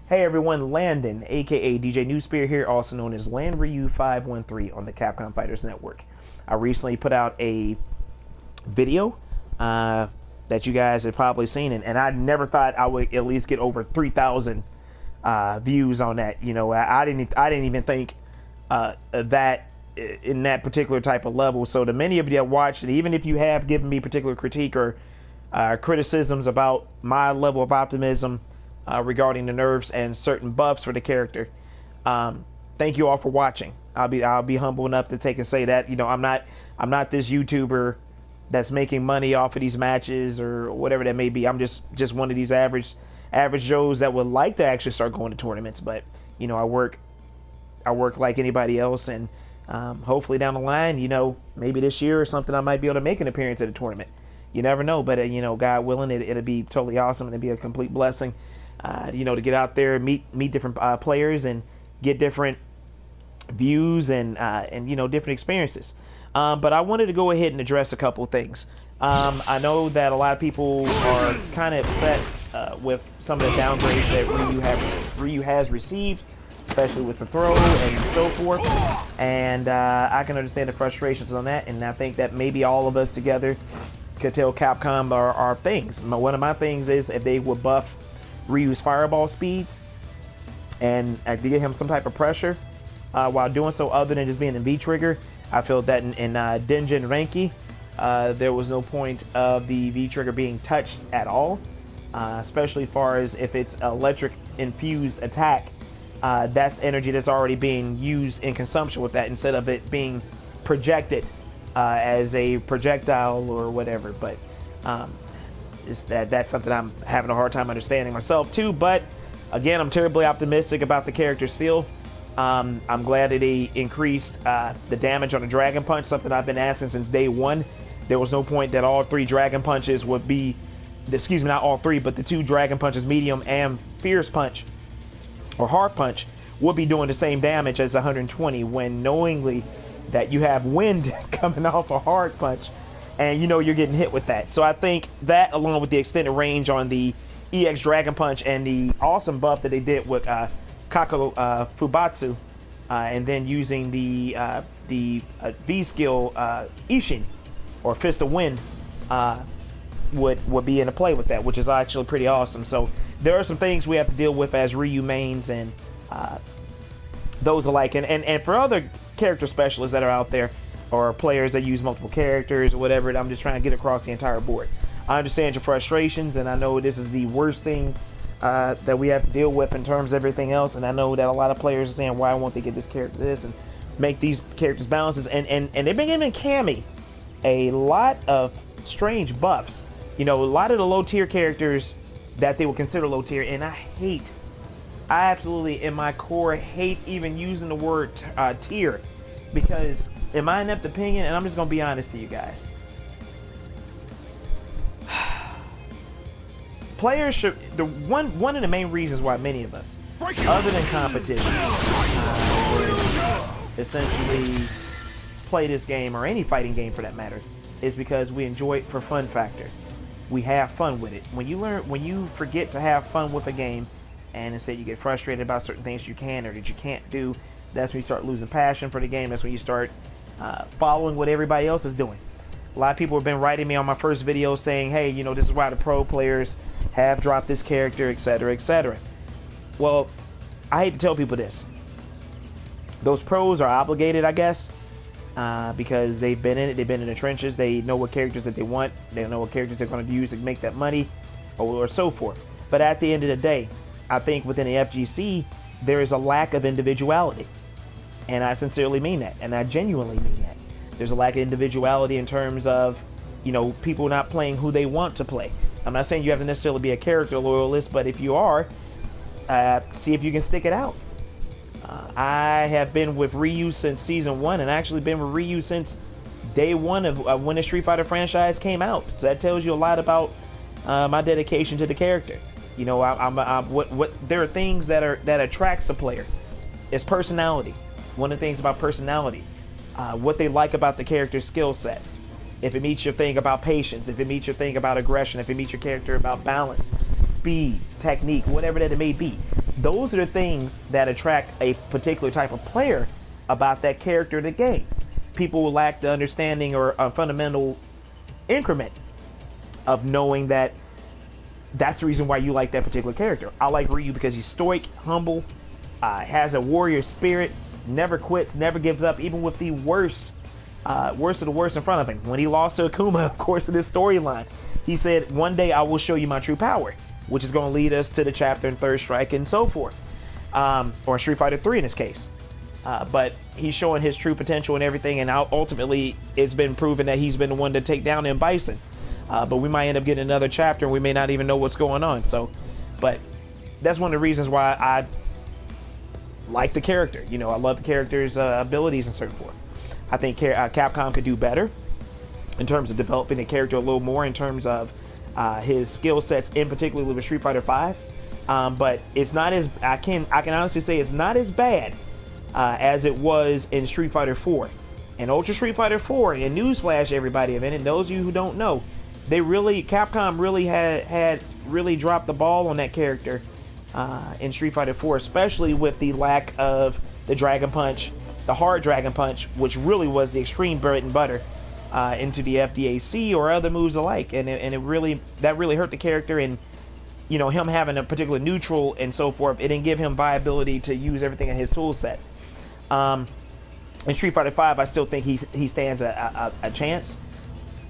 Hey everyone, Landon, aka DJ Newspear here, also known as Land Ryu 513 on the Capcom Fighters Network. I recently put out a video that you guys have probably seen, and I never thought I would at least get over 3,000 views on that. You know, I didn't even think that in that particular type of level. So to many of you that watched it, even if you have given me particular critique or criticisms about my level of optimism regarding the nerfs and certain buffs for the character, thank you all for watching. I'll be humble enough to take and say that, you know, I'm not this YouTuber that's making money off of these matches or whatever that may be. I'm just one of these average Joes that would like to actually start going to tournaments, but you know, I work like anybody else, and hopefully down the line, you know, maybe this year or something, I might be able to make an appearance at a tournament. You never know, but you know, God willing, it'll be totally awesome, and it'll be a complete blessing, you know, to get out there, meet different players and get different views and you know, different experiences. But I wanted to go ahead and address a couple of things. I know that a lot of people are kind of upset with some of the downgrades that Ryu has received, especially with the throw and so forth. And I can understand the frustrations on that, and I think that maybe all of us together could tell Capcom our things. One of my things is if they would buff Ryu's fireball speeds and to give him some type of pressure while doing so, other than just being a V-trigger. I feel that in Denjin Renki, there was no point of the V-trigger being touched at all, especially as far as if it's electric infused attack. That's energy that's already being used in consumption with that, instead of it being projected as a projectile or whatever. But that's something I'm having a hard time understanding myself too. But again, I'm terribly optimistic about the character still. I'm glad that they increased the damage on the Dragon Punch, something I've been asking since day one. There was no point that all three Dragon Punches would be, excuse me, not all three, but the two Dragon Punches, Medium and Fierce Punch, or Hard Punch, would be doing the same damage as 120, when knowingly that you have wind coming off a Hard Punch, and you know you're getting hit with that. So I think that, along with the extended range on the EX Dragon Punch and the awesome buff that they did with Kako Fubatsu, and then using the V skill Ishin, or Fist of Wind, would be in a play with that, which is actually pretty awesome. So there are some things we have to deal with as Ryu mains and those alike, and for other character specialists that are out there, or players that use multiple characters or whatever. I'm just trying to get across the entire board. I understand your frustrations, and I know this is the worst thing that we have to deal with in terms of everything else, and I know that a lot of players are saying, why won't they get this character this and make these characters balances, and they've been giving Cammy a lot of strange buffs. You know, a lot of the low tier characters that they would consider low tier, and I absolutely in my core hate even using the word tier, because in my inept opinion, and I'm just gonna be honest to you guys, players should, one of the main reasons why many of us, other than competition, essentially play this game, or any fighting game for that matter, is because we enjoy it for fun factor. We have fun with it. When you forget to have fun with a game, and instead you get frustrated about certain things you can or that you can't do, that's when you start losing passion for the game. That's when you start following what everybody else is doing. A lot of people have been writing me on my first video saying, hey, you know, this is why the pro players have dropped this character, etc., etc. Well, I hate to tell people this. Those pros are obligated, I guess, because they've been in it, they've been in the trenches, they know what characters that they want, they know what characters they're going to use to make that money, or so forth. But at the end of the day, I think within the FGC, there is a lack of individuality. And I sincerely mean that, and I genuinely mean that. There's a lack of individuality in terms of, you know, people not playing who they want to play. I'm not saying you have to necessarily be a character loyalist, but if you are, see if you can stick it out. I have been with Ryu since season 1, and actually been with Ryu since day 1 of when the Street Fighter franchise came out. So that tells you a lot about my dedication to the character. You know, there are things that attracts a player. It's personality. One of the things about personality, what they like about the character's skill set. If it meets your thing about patience, if it meets your thing about aggression, if it meets your character about balance, speed, technique, whatever that it may be. Those are the things that attract a particular type of player about that character in the game. People will lack the understanding or a fundamental increment of knowing that that's the reason why you like that particular character. I like Ryu because he's stoic, humble, has a warrior spirit, never quits, never gives up, even with the worst of the worst in front of him. When he lost to Akuma, of course, in this storyline, he said, "One day I will show you my true power," which is going to lead us to the chapter in Third Strike and so forth, or Street Fighter 3 in this case. But he's showing his true potential and everything, and ultimately it's been proven that he's been the one to take down M. Bison. But we might end up getting another chapter and we may not even know what's going on. So, but that's one of the reasons why I like the character. You know, I love the character's abilities and so forth. I think Capcom could do better in terms of developing the character a little more in terms of his skill sets, in particular with Street Fighter 5. But it's not as, I can honestly say it's not as bad as it was in Street Fighter 4. And Ultra Street Fighter 4, and newsflash everybody, and those of you who don't know, Capcom really had really dropped the ball on that character in Street Fighter 4, especially with the lack of the Dragon Punch, the hard Dragon Punch, which really was the extreme bread and butter into the FDAC or other moves alike, and it really hurt the character. And you know, him having a particular neutral and so forth, it didn't give him viability to use everything in his tool set. In Street Fighter 5, I still think he stands a chance.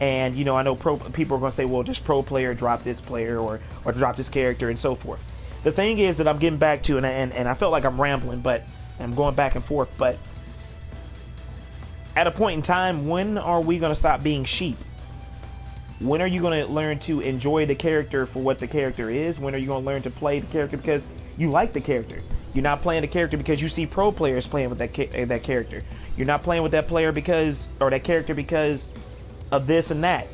And you know, I know people are going to say, well, just pro player drop this player or drop this character and so forth. The thing is that I'm getting back to, and I felt like I'm rambling, but I'm going back and forth. But at a point in time, when are we going to stop being sheep? When are you going to learn to enjoy the character for what the character is? When are you going to learn to play the character because you like the character? You're not playing the character because you see pro players playing with that character. You're not playing with that player that character because of this and that.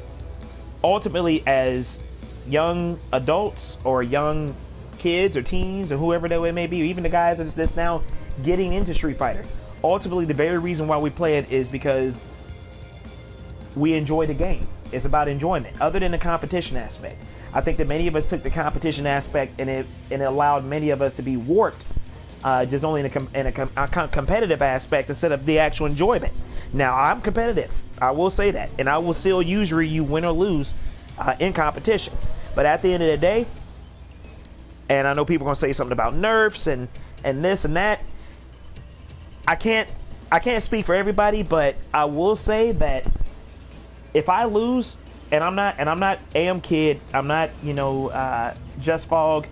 Ultimately, as young adults or young kids or teens or whoever that may be, or even the guys that's now getting into Street Fighter, ultimately the very reason why we play it is because we enjoy the game. It's about enjoyment, other than the competition aspect. I think that many of us took the competition aspect and it allowed many of us to be warped, just only in a competitive aspect instead of the actual enjoyment. Now, I'm competitive, I will say that, and I will still use Ryu win or lose in competition. But at the end of the day, and I know people are gonna say something about nerfs and this and that. I can't speak for everybody, but I will say that if I lose, and I'm not AM Kid, I'm not, you know, Just Fog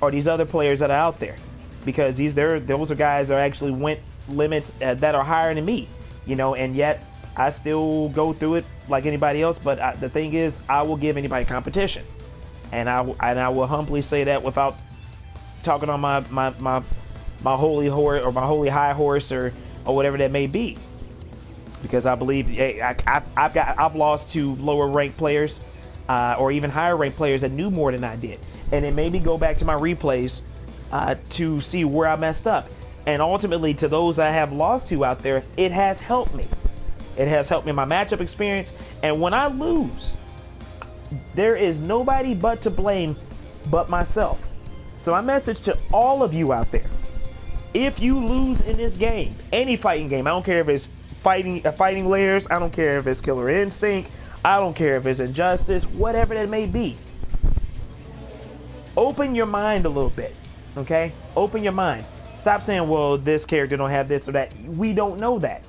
or these other players that are out there, because those are guys that actually went limits that are higher than me, you know, and yet I still go through it like anybody else. But the thing is, I will give anybody competition, and I will humbly say that without talking on my holy horse or my holy high horse or whatever that may be, because I believe I've lost to lower ranked players or even higher ranked players that knew more than I did, and it made me go back to my replays to see where I messed up. And ultimately, to those I have lost to out there, it has helped me. It has helped me in my matchup experience. And when I lose, there is nobody but to blame but myself. So my message to all of you out there: if you lose in this game, any fighting game, I don't care if it's fighting layers, I don't care if it's Killer Instinct, I don't care if it's Injustice, whatever that may be, open your mind a little bit, okay? Open your mind. Stop saying, well, this character don't have this or that. We don't know that.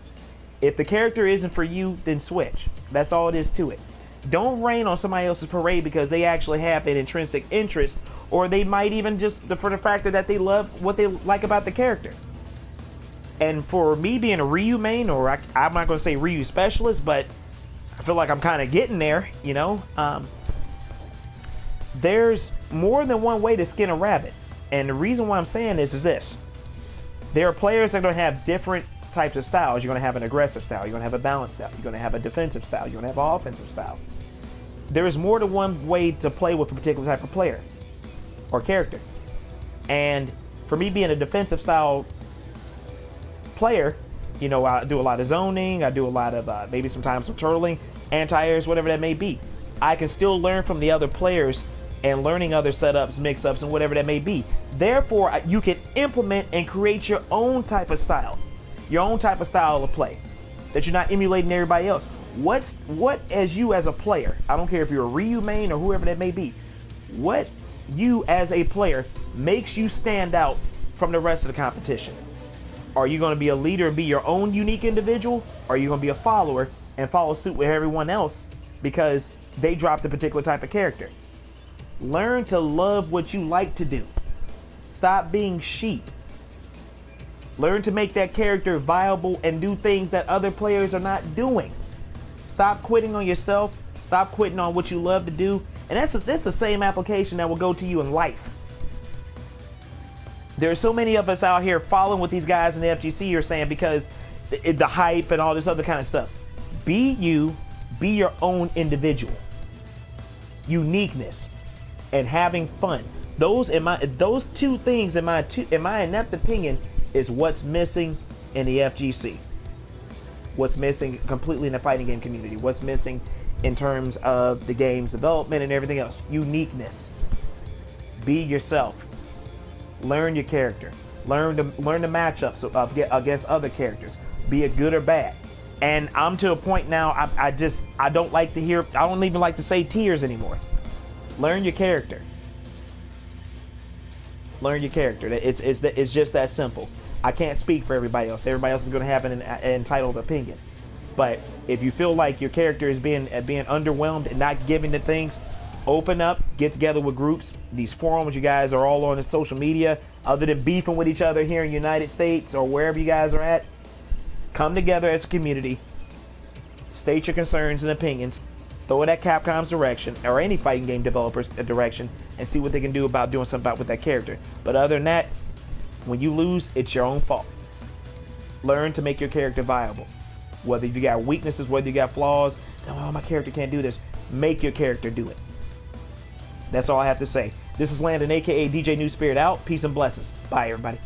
If the character isn't for you, then switch. That's all it is to it. Don't rain on somebody else's parade because they actually have an intrinsic interest, or they might even just for the fact that they love what they like about the character. And for me being a Ryu main, or I'm not going to say Ryu specialist, but I feel like I'm kind of getting there, you know. There's more than one way to skin a rabbit. And the reason why I'm saying this is this. There are players that are going to have different types of styles. You're going to have an aggressive style. You're going to have a balanced style. You're going to have a defensive style. You're going to have an offensive style. There is more than one way to play with a particular type of player or character. And for me being a defensive style player, you know, I do a lot of zoning. I do a lot of maybe sometimes some turtling, anti-airs, whatever that may be. I can still learn from the other players and learning other setups, mix-ups, and whatever that may be. Therefore, you can implement and create your own type of style, your own type of style of play, that you're not emulating everybody else. What as you as a player, I don't care if you're a Ryu main or whoever that may be, what you as a player makes you stand out from the rest of the competition? Are you going to be a leader and be your own unique individual? Or are you going to be a follower and follow suit with everyone else because they dropped a particular type of character? Learn to love what you like to do. Stop being sheep. Learn to make that character viable and do things that other players are not doing. Stop quitting on yourself. Stop quitting on what you love to do. And that's the same application that will go to you in life. There are so many of us out here following what these guys in the FGC are saying because the hype and all this other kind of stuff. Be you. Be your own individual. Uniqueness and having fun. Those two things in my inept opinion is what's missing in the FGC. What's missing completely in the fighting game community. What's missing in terms of the game's development and everything else. Uniqueness. Be yourself. Learn your character. Learn the matchups against other characters. Be it good or bad. And I'm to a point now. I don't like to hear. I don't even like to say tiers anymore. Learn your character. Learn your character. It's just that simple. I can't speak for everybody else. Everybody else is going to have an entitled opinion. But if you feel like your character is being underwhelmed and not giving the things, open up, get together with groups. These forums, you guys are all on the social media. Other than beefing with each other here in the United States or wherever you guys are at, come together as a community. State your concerns and opinions. Throw it at Capcom's direction or any fighting game developer's direction and see what they can do about doing something about with that character. But other than that, when you lose, it's your own fault. Learn to make your character viable. Whether you got weaknesses, whether you got flaws, oh, my character can't do this. Make your character do it. That's all I have to say. This is Landon, aka DJ New Spirit, out. Peace and blessings. Bye, everybody.